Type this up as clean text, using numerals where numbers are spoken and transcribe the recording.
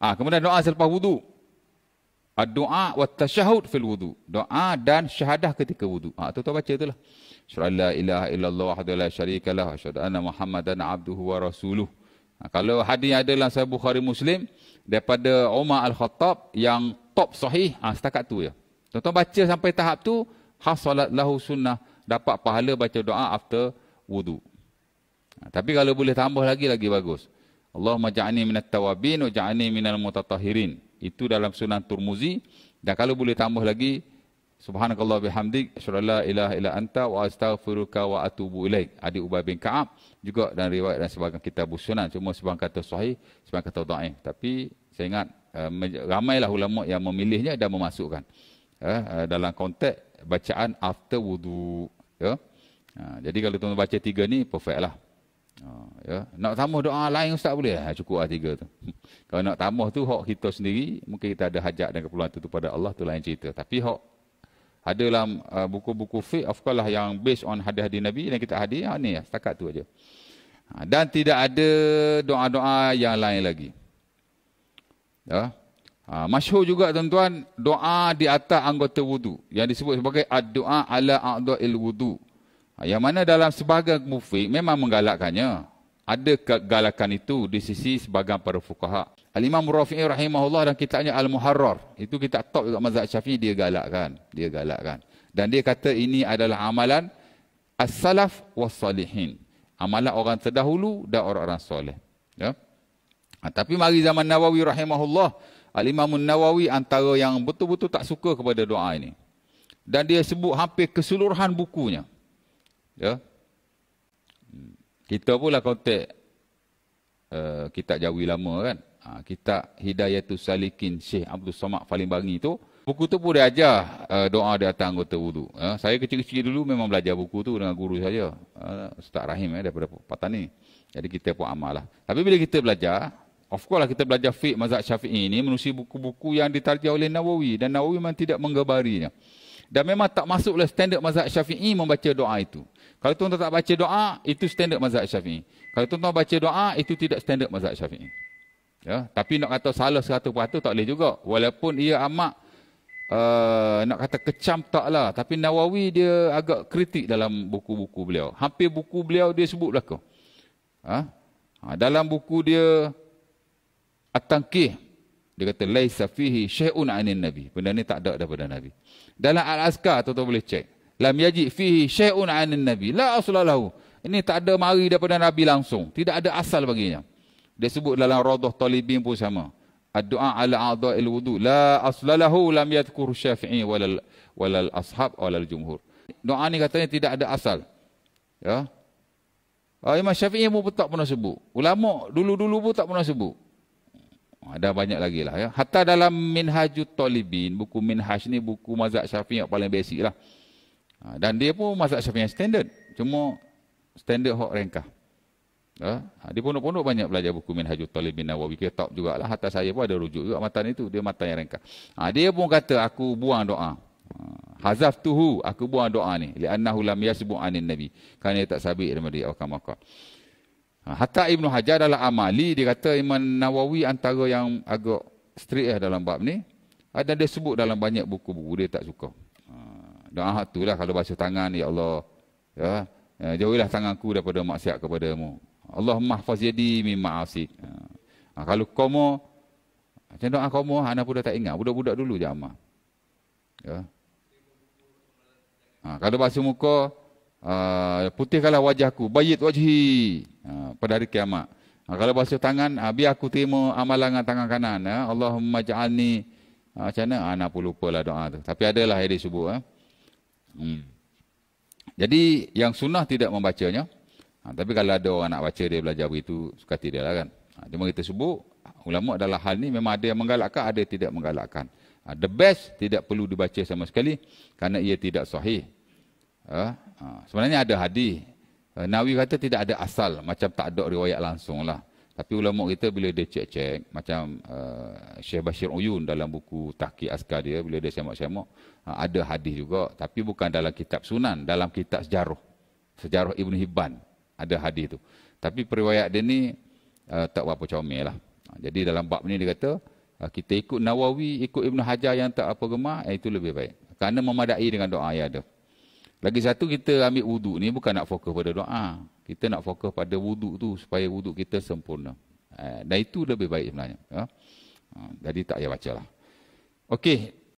Kemudian doa selepas wudu. Doa wa tasyahud fil wudu. Doa dan syahadah ketika wudu. Tuan-tuan baca itulah. Asyhadu an la ilaha illallah wahdahu la syarika lah, asyhadu anna Muhammadan abduhu wa rasuluh. Kalau hadis ada dalam Sahih Bukhari Muslim daripada Umar Al-Khattab yang top sahih, setakat tu ya. Tuan-tuan baca sampai tahap tu, hasalat lahu sunnah, dapat pahala baca doa after wudu. Tapi kalau boleh tambah lagi bagus. Allahumma ja'alni minat tawabin wa ja'alni minal mutatahhirin. Itu dalam Sunan Turmuzi. Dan kalau boleh tambah lagi, subhanakallah bihamdik, asyhadu an la ilaha illa anta wa astaghfiruka wa atubu ilaik. Adik Ubay bin Ka'ab juga dan riwayat dan sebagian kitab Sunan. Cuma sebagian kata sahih, sebagian kata dhaif. Tapi saya ingat ramailah ulama yang memilihnya dan memasukkan dalam konteks bacaan after wudu. Ya. Jadi kalau tuan baca 3 ni perfect lah. Ya. Nak tambah doa lain ustaz boleh? Cukup lah 3 tu. Kalau nak tambah tu hak kita sendiri, mungkin kita ada hajat dan keperluan tu pada Allah, tu lain cerita. Tapi hak ada dalam buku-buku fiqh, of course lah yang based on hadis-hadis Nabi yang kita hadir, ni setakat tu aja. Dan tidak ada doa-doa yang lain lagi. Ya. Masyhur juga tuan-tuan, doa di atas anggota wudu yang disebut sebagai ad-doa ala a'dha'il wudu. Yang mana dalam sebahagian mufik memang menggalakkannya. Ada kegalakan itu di sisi sebahagian para fuqaha. Al-Imam Rafi'i rahimahullah dan kitabnya Al-Muharrar, itu kitab top juga mazhab Syafi'i, dia galakkan. Dan dia kata ini adalah amalan as-salaf was-salihin. Amalan orang terdahulu dan orang-orang soleh. Ya. Tapi mari zaman Nawawi rahimahullah, Al-Imam Nawawi antara yang betul-betul tak suka kepada doa ini. Dan dia sebut hampir keseluruhan bukunya. Ya. Kita pula konteks kitab Jawi lama kan. Kitab Hidayatus Salikin Syekh Abdul Somad Falimbangi tu, buku tu pun dia ajar doa di atas anggota wudu. Saya kecil-kecil dulu memang belajar buku tu dengan guru saya, Ustaz Rahim daripada Patani. Jadi kita pun amal lah. Tapi bila kita belajar, of course lah kita belajar fiqh mazhab Syafi'i ini menerusi buku-buku yang ditarjah oleh Nawawi, dan Nawawi memang tidak menggebarinya. Dan memang tak masuklah standard mazhab Syafi'i membaca doa itu. Kalau tuan-tuan tak baca doa, itu standard mazhab Syafi'i. Kalau tuan-tuan baca doa, itu tidak standard mazhab Syafi'i. Ya, tapi nak kata salah 100% tak boleh juga. Walaupun ia amat nak kata kecam taklah, tapi Nawawi dia agak kritik dalam buku-buku beliau. Hampir buku beliau dia sebut belakang. Dalam buku dia At-Tanqih, dia kata laisa fihi syai'un 'anil nabi. Benda ni tak ada daripada Nabi. Dalam Al-Azkar tuan-tuan boleh cek. Lam yaji fihi syai'un 'anil nabi. La asla lahu. Ini tak ada mari daripada Nabi langsung. Tidak ada asal baginya. Dia sebut dalam Raudhah Talibin pun sama. Ad-du'a ala a'dha'il wudu la asla lahu lam yadhkur Syafi'i walal ashab walal jumhur. Doa ni katanya tidak ada asal. Ya. Imam Syafi'i pun tak pernah sebut. Ulama dulu-dulu pun tak pernah sebut. Ada banyak lagi lah ya. Hatta dalam Minhajut Talibin, buku Minhaj ni buku mazhab Syafi'i yang paling basic lah. Dan dia pun mazhab Syafi'i yang standard. Cuma standard hok rengkah. Di pondok-pondok banyak belajar buku Minhajut Talibin Nawawi. Kita top jugalah. Hatta saya pun ada rujuk juga matan itu. Dia matan yang rengkah. Dia pun kata aku buang doa. Hazaftuhu, aku buang doa ni. Li'annahu lam yasbu' anin nabi. Kerana dia tak sabit daripada dia. Wakam-wakam. Hatta Ibnu Hajar dalam Amali, dia kata Imam Nawawi antara yang agak strict dalam bab ni. Dan dia sebut dalam banyak buku-buku, dia tak suka. Doa tu lah kalau basuh tangan, ya Allah, ya, jauhilah tanganku daripada maksiat kepadamu. Allahumma hafaz yadi min ma'asik. Kalau komo, macam doa komo, anak pun dah tak ingat. Budak-budak dulu je amal. Ya. Kalau basuh muka, putihkanlah wajahku, bayit wajhi, pada hari kiamat. Kalau basuh tangan, biar aku terima amalan dengan tangan kanan. Allahumma ja'alni, macam mana? Anak pun lupa lah doa tu. Tapi adalah yang dia sebut. Jadi yang sunnah tidak membacanya. Tapi kalau ada orang nak baca, dia belajar begitu, suka tidak lah kan. Cuma kita sebut, ulama adalah hal ni memang ada yang menggalakkan, ada yang tidak menggalakkan. The best tidak perlu dibaca sama sekali kerana ia tidak sahih. Sebenarnya ada hadis. Nawawi kata tidak ada asal, macam tak ada riwayat langsung lah. Tapi ulama kita bila dia cek-cek, macam Syekh Bashir Uyun dalam buku Tahqiq Askar dia, bila dia semak-semak, ada hadis juga. Tapi bukan dalam kitab Sunan, dalam kitab sejarah. Sejarah Ibn Hibban, ada hadis tu. Tapi periwayat dia ni tak berapa comel lah. Jadi dalam bab ni dia kata, Kita ikut Nawawi, ikut Ibn Hajar yang tak apa gemar, itu lebih baik. Kerana memadai dengan doa yang ada. Lagi satu, kita ambil wuduk ni bukan nak fokus pada doa. Kita nak fokus pada wuduk tu supaya wuduk kita sempurna. Dan itu lebih baik sebenarnya. Jadi tak payah baca lah. Okey.